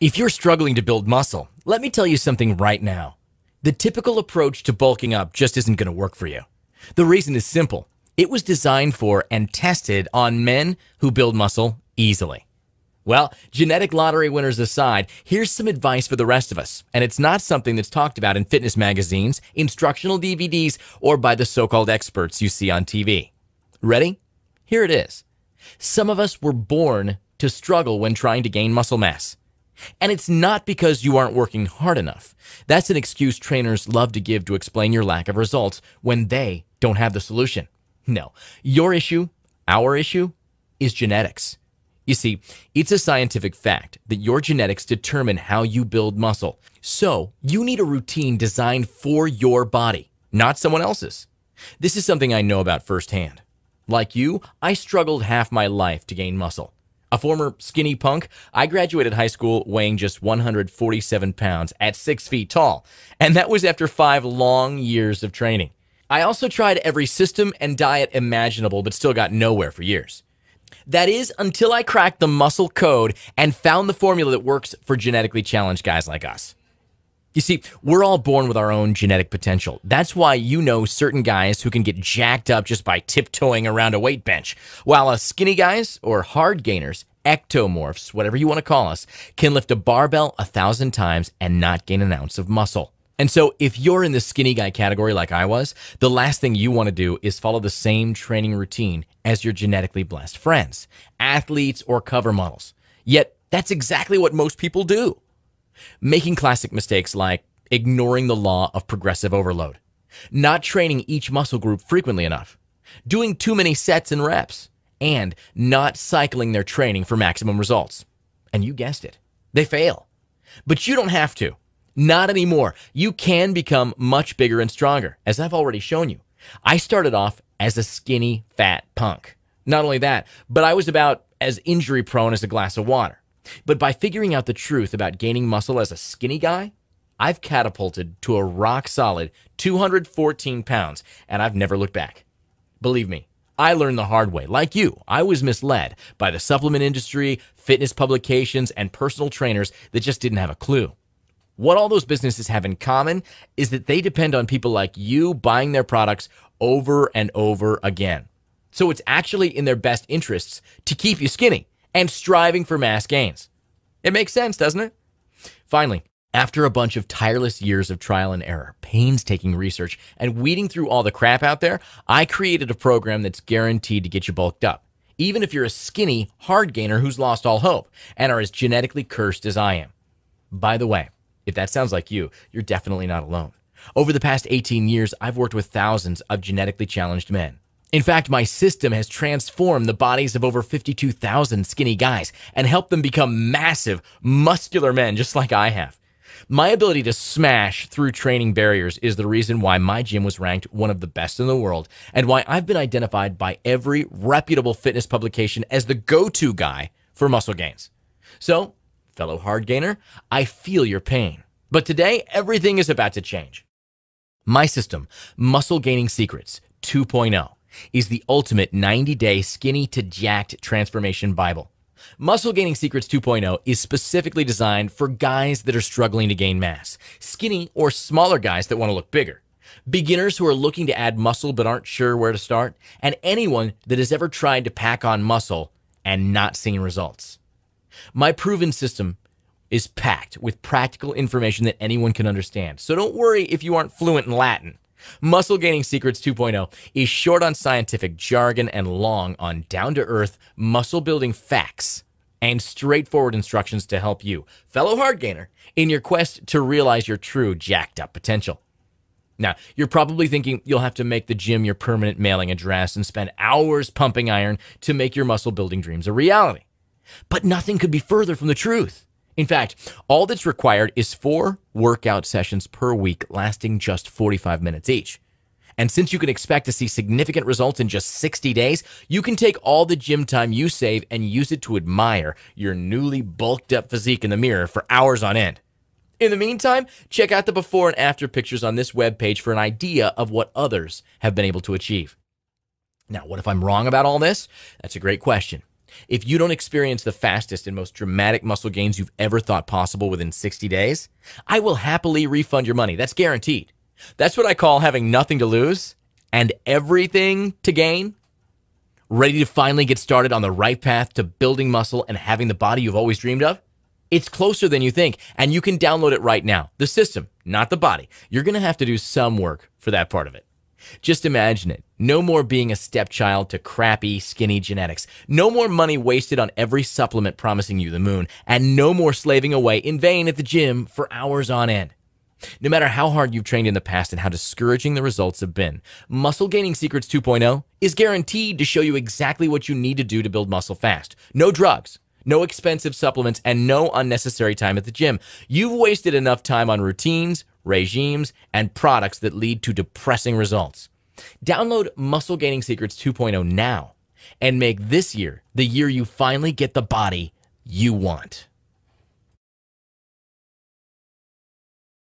If you're struggling to build muscle, let me tell you something right now. The typical approach to bulking up just isn't going to work for you. The reason is simple. It was designed for and tested on men who build muscle easily. Well, genetic lottery winners aside, here's some advice for the rest of us, and it's not something that's talked about in fitness magazines, instructional DVDs, or by the so-called experts you see on TV. Ready? Here it is. Some of us were born to struggle when trying to gain muscle mass. And it's not because you aren't working hard enough. That's an excuse trainers love to give to explain your lack of results when they don't have the solution. No, your issue, our issue, is genetics. You see, it's a scientific fact that your genetics determine how you build muscle. So, you need a routine designed for your body, not someone else's. This is something I know about firsthand. Like you, I struggled half my life to gain muscle. A former skinny punk, I graduated high school weighing just 147 pounds at 6 feet tall, and that was after 5 long years of training. I also tried every system and diet imaginable, but still got nowhere for years. That is, until I cracked the muscle code and found the formula that works for genetically challenged guys like us. You see, we're all born with our own genetic potential. That's why you know certain guys who can get jacked up just by tiptoeing around a weight bench, while us skinny guys, or hard gainers, ectomorphs, whatever you want to call us, can lift a barbell 1,000 times and not gain an ounce of muscle. And so if you're in the skinny guy category like I was, the last thing you want to do is follow the same training routine as your genetically blessed friends, athletes, or cover models. Yet that's exactly what most people do. Making classic mistakes like ignoring the law of progressive overload, not training each muscle group frequently enough, doing too many sets and reps, and not cycling their training for maximum results. And you guessed it, they fail. But you don't have to. Not anymore. You can become much bigger and stronger, as I've already shown you. I started off as a skinny, fat punk. Not only that, but I was about as injury prone as a glass of water. But by figuring out the truth about gaining muscle as a skinny guy, I've catapulted to a rock-solid 214 pounds, and I've never looked back. Believe me, I learned the hard way. Like you, I was misled by the supplement industry, fitness publications, and personal trainers that just didn't have a clue. What all those businesses have in common is that they depend on people like you buying their products over and over again. So it's actually in their best interests to keep you skinny and striving for mass gains. It makes sense, doesn't it? Finally, after a bunch of tireless years of trial and error, painstaking research, and weeding through all the crap out there, I created a program that's guaranteed to get you bulked up, even if you're a skinny, hard gainer who's lost all hope and are as genetically cursed as I am. By the way, if that sounds like you, you're definitely not alone. Over the past 18 years, I've worked with thousands of genetically challenged men. In fact, my system has transformed the bodies of over 52,000 skinny guys and helped them become massive, muscular men just like I have. My ability to smash through training barriers is the reason why my gym was ranked one of the best in the world and why I've been identified by every reputable fitness publication as the go-to guy for muscle gains. So, fellow hard gainer, I feel your pain. But today, everything is about to change. My system, Muscle Gaining Secrets 2.0, is the ultimate 90-day skinny to jacked transformation Bible. Muscle Gaining Secrets 2.0 is specifically designed for guys that are struggling to gain mass, skinny or smaller guys that want to look bigger, beginners who are looking to add muscle but aren't sure where to start, and anyone that has ever tried to pack on muscle and not seen results. My proven system is packed with practical information that anyone can understand, so don't worry if you aren't fluent in Latin. Muscle Gaining Secrets 2.0 is short on scientific jargon and long on down-to-earth muscle-building facts and straightforward instructions to help you, fellow hard gainer, in your quest to realize your true jacked-up potential. Now, you're probably thinking you'll have to make the gym your permanent mailing address and spend hours pumping iron to make your muscle-building dreams a reality. But nothing could be further from the truth. In fact, all that's required is 4 workout sessions per week lasting just 45 minutes each. And since you can expect to see significant results in just 60 days, you can take all the gym time you save and use it to admire your newly bulked up physique in the mirror for hours on end. In the meantime, check out the before and after pictures on this webpage for an idea of what others have been able to achieve. Now, what if I'm wrong about all this? That's a great question. If you don't experience the fastest and most dramatic muscle gains you've ever thought possible within 60 days, I will happily refund your money. That's guaranteed. That's what I call having nothing to lose and everything to gain. Ready to finally get started on the right path to building muscle and having the body you've always dreamed of? It's closer than you think, and you can download it right now. The system, not the body. You're going to have to do some work for that part of it. Just imagine it. No more being a stepchild to crappy, skinny genetics. No more money wasted on every supplement promising you the moon. And no more slaving away in vain at the gym for hours on end. No matter how hard you've trained in the past and how discouraging the results have been, Muscle Gaining Secrets 2.0 is guaranteed to show you exactly what you need to do to build muscle fast. No drugs, no expensive supplements, and no unnecessary time at the gym. You've wasted enough time on routines, regimes, and products that lead to depressing results. Download Muscle Gaining Secrets 2.0 now and make this year the year you finally get the body you want.